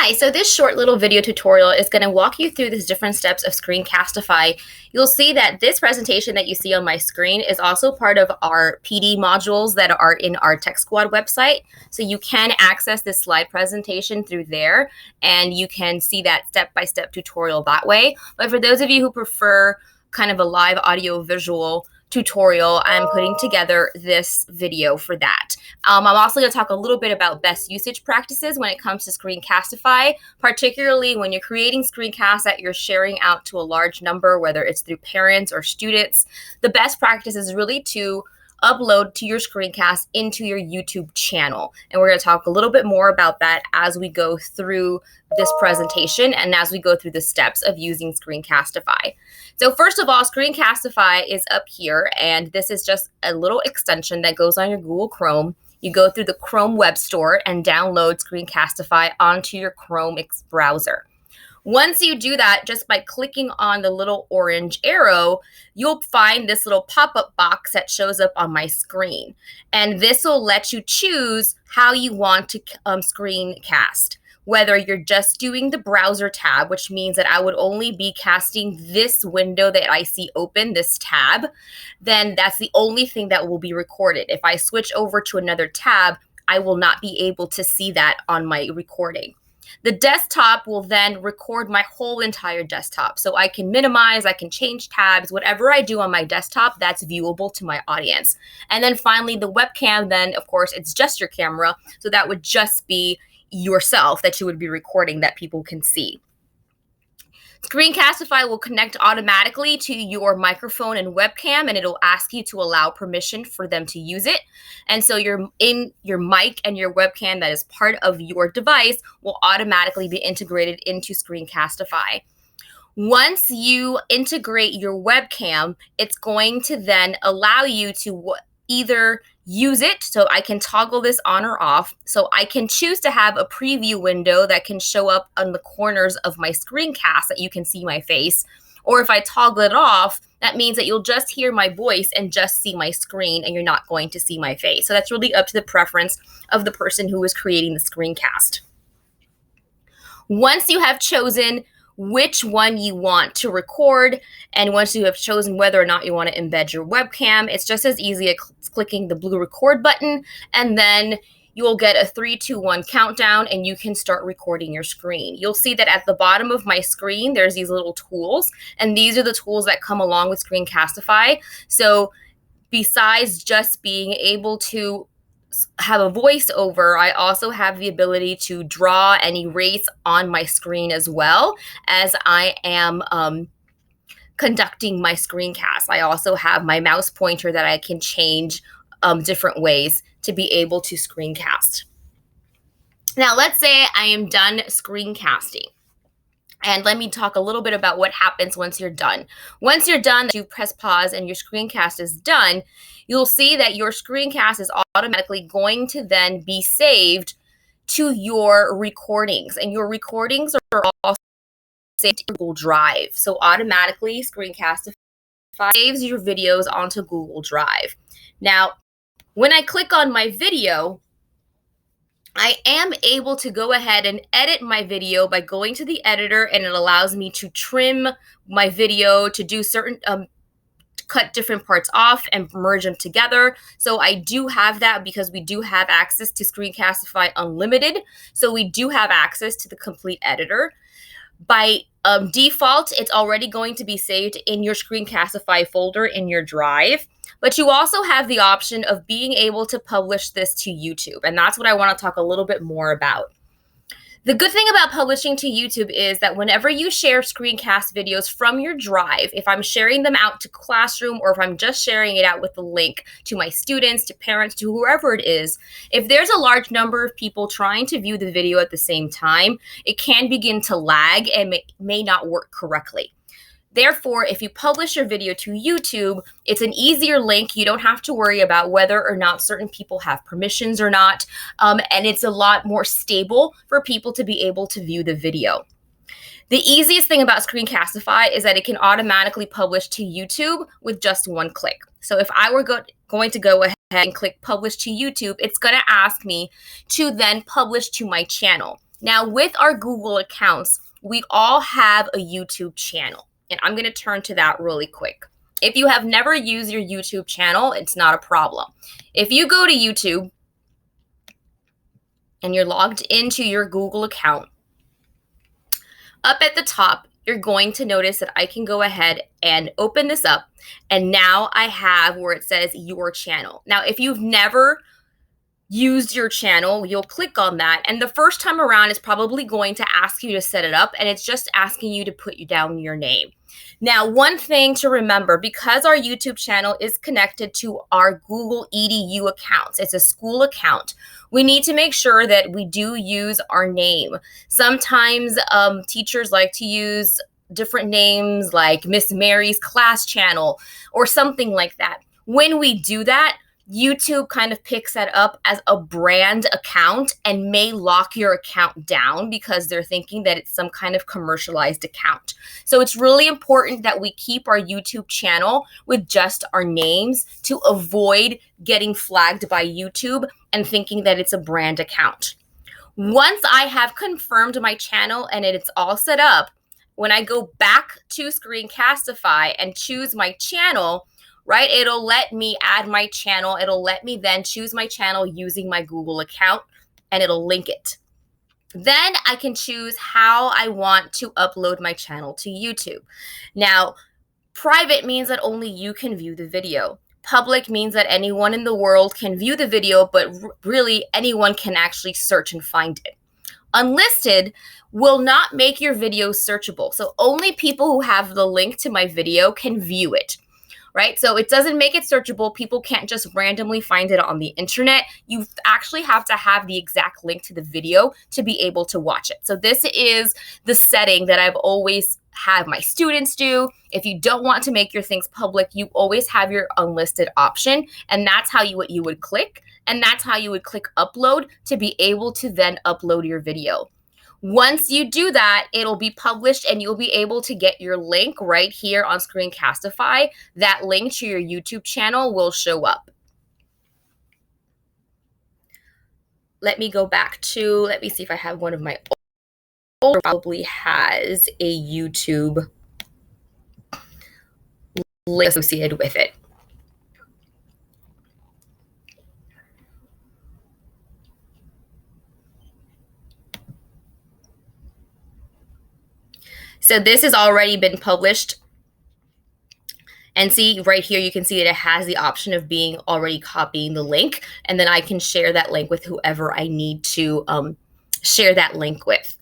Hi, so this short little video tutorial is going to walk you through the different steps of Screencastify. You'll see that this presentation that you see on my screen is also part of our PD modules that are in our Tech Squad website. So you can access this slide presentation through there, and you can see that step-by-step tutorial that way. But for those of you who prefer kind of a live audio visual tutorial, I'm putting together this video for that. I'm also going to talk a little bit about best usage practices when it comes to Screencastify, particularly when you're creating screencasts that you're sharing out to a large number, whether it's through parents or students. The best practice is really to upload to your screencast into your YouTube channel. And we're going to talk a little bit more about that as we go through this presentation and as we go through the steps of using Screencastify. So first of all, Screencastify is up here, and this is just a little extension that goes on your Google Chrome. You go through the Chrome Web Store and download Screencastify onto your Chrome browser. Once you do that, just by clicking on the little orange arrow, you'll find this little pop-up box that shows up on my screen. And this will let you choose how you want to screencast. Whether you're just doing the browser tab, which means that I would only be casting this window that I see open, this tab, then that's the only thing that will be recorded. If I switch over to another tab, I will not be able to see that on my recording. The desktop will then record my whole entire desktop. So I can minimize, I can change tabs, whatever I do on my desktop, that's viewable to my audience. And then finally, the webcam, then of course, it's just your camera. So that would just be yourself that you would be recording that people can see. Screencastify will connect automatically to your microphone and webcam, and it'll ask you to allow permission for them to use it. And so your mic and your webcam that is part of your device will automatically be integrated into Screencastify. Once you integrate your webcam, it's going to then allow you to either use it, so I can toggle this on or off. So I can choose to have a preview window that can show up on the corners of my screencast that you can see my face. Or if I toggle it off, that means that you'll just hear my voice and just see my screen, and you're not going to see my face. So that's really up to the preference of the person who is creating the screencast. Once you have chosen which one you want to record, and once you have chosen whether or not you want to embed your webcam, it's just as easy as clicking the blue record button, and then you'll get a 3, 2, 1 countdown, and you can start recording your screen. You'll see that at the bottom of my screen, there's these little tools, and these are the tools that come along with Screencastify. So besides just being able to have a voiceover, I also have the ability to draw and erase on my screen as well as I am conducting my screencast. I also have my mouse pointer that I can change different ways to be able to screencast. Now, let's say I am done screencasting. And let me talk a little bit about what happens once you're done. Once you're done, you press pause and your screencast is done, you'll see that your screencast is automatically going to then be saved to your recordings. And your recordings are also saved to Google Drive. So automatically, Screencastify saves your videos onto Google Drive. Now, when I click on my video, I am able to go ahead and edit my video by going to the editor, and it allows me to trim my video, to do certain, cut different parts off and merge them together. So I do have that because we do have access to Screencastify Unlimited. So we do have access to the complete editor. By default, it's already going to be saved in your Screencastify folder in your drive. But you also have the option of being able to publish this to YouTube. And that's what I want to talk a little bit more about. The good thing about publishing to YouTube is that whenever you share screencast videos from your drive, if I'm sharing them out to Classroom or if I'm just sharing it out with the link to my students, to parents, to whoever it is, if there's a large number of people trying to view the video at the same time, it can begin to lag and may not work correctly. Therefore, if you publish your video to YouTube, it's an easier link. You don't have to worry about whether or not certain people have permissions or not. And it's a lot more stable for people to be able to view the video. The easiest thing about Screencastify is that it can automatically publish to YouTube with just one click. So if I were going to go ahead and click publish to YouTube, it's going to ask me to then publish to my channel. Now, with our Google accounts, we all have a YouTube channel, and I'm going to turn to that really quick. If you have never used your YouTube channel, it's not a problem. If you go to YouTube and you're logged into your Google account, up at the top, you're going to notice that I can go ahead and open this up, and now I have where it says your channel. Now, if you've never used your channel, you'll click on that, and the first time around it's probably going to ask you to set it up, and it's just asking you to put down your name. Now, one thing to remember, because our YouTube channel is connected to our Google EDU accounts, it's a school account, we need to make sure that we do use our name. Sometimes teachers like to use different names like Miss Mary's class channel or something like that. When we do that, YouTube kind of picks that up as a brand account and may lock your account down because they're thinking that it's some kind of commercialized account. So it's really important that we keep our YouTube channel with just our names to avoid getting flagged by YouTube and thinking that it's a brand account. Once I have confirmed my channel and it's all set up, when I go back to Screencastify and choose my channel, right, it'll let me add my channel. It'll let me then choose my channel using my Google account, and it'll link it. Then I can choose how I want to upload my channel to YouTube. Now, private means that only you can view the video. Public means that anyone in the world can view the video, but really anyone can actually search and find it. Unlisted will not make your video searchable. So only people who have the link to my video can view it. Right? So it doesn't make it searchable. People can't just randomly find it on the internet. You actually have to have the exact link to the video to be able to watch it. So this is the setting that I've always had my students do. If you don't want to make your things public, you always have your unlisted option. And that's how you would click. And that's how you would click upload to be able to then upload your video. Once you do that, it'll be published and you'll be able to get your link right here on Screencastify. That link to your YouTube channel will show up. Let me go back to, let me see if I have one of my older, probably has a YouTube link associated with it. So this has already been published. And see right here, you can see that it has the option of being already copying the link. And then I can share that link with whoever I need to share that link with.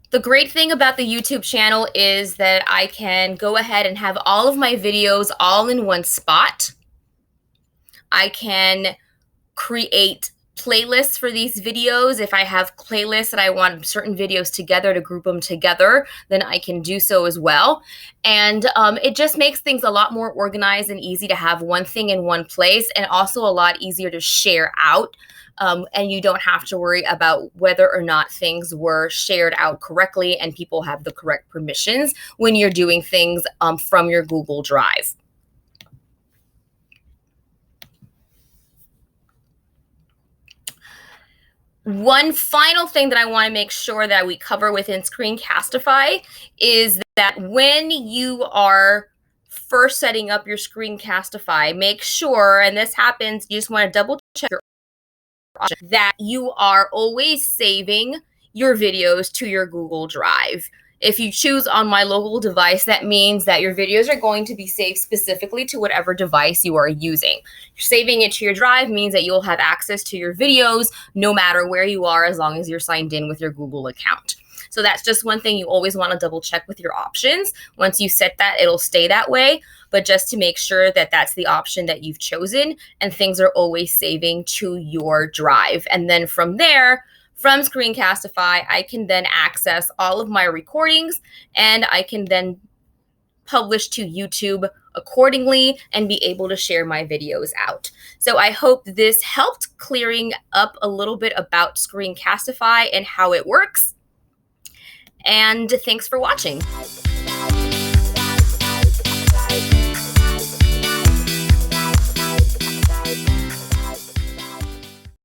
The great thing about the YouTube channel is that I can go ahead and have all of my videos all in one spot. I can create playlists for these videos. If I have playlists that I want certain videos together to group them together, then I can do so as well. And it just makes things a lot more organized and easy to have one thing in one place, and also a lot easier to share out. And you don't have to worry about whether or not things were shared out correctly and people have the correct permissions when you're doing things from your Google Drive. One final thing that I want to make sure that we cover within Screencastify is that when you are first setting up your Screencastify, make sure, and this happens, you just want to double check that you are always saving your videos to your Google Drive. If you choose on my local device, that means that your videos are going to be saved specifically to whatever device you are using. Saving it to your drive means that you'll have access to your videos no matter where you are, as long as you're signed in with your Google account. So that's just one thing you always want to double check with your options. Once you set that, it'll stay that way. But just to make sure that that's the option that you've chosen and things are always saving to your drive. And then from there, from Screencastify, I can then access all of my recordings and I can then publish to YouTube accordingly and be able to share my videos out. So I hope this helped clearing up a little bit about Screencastify and how it works. And thanks for watching.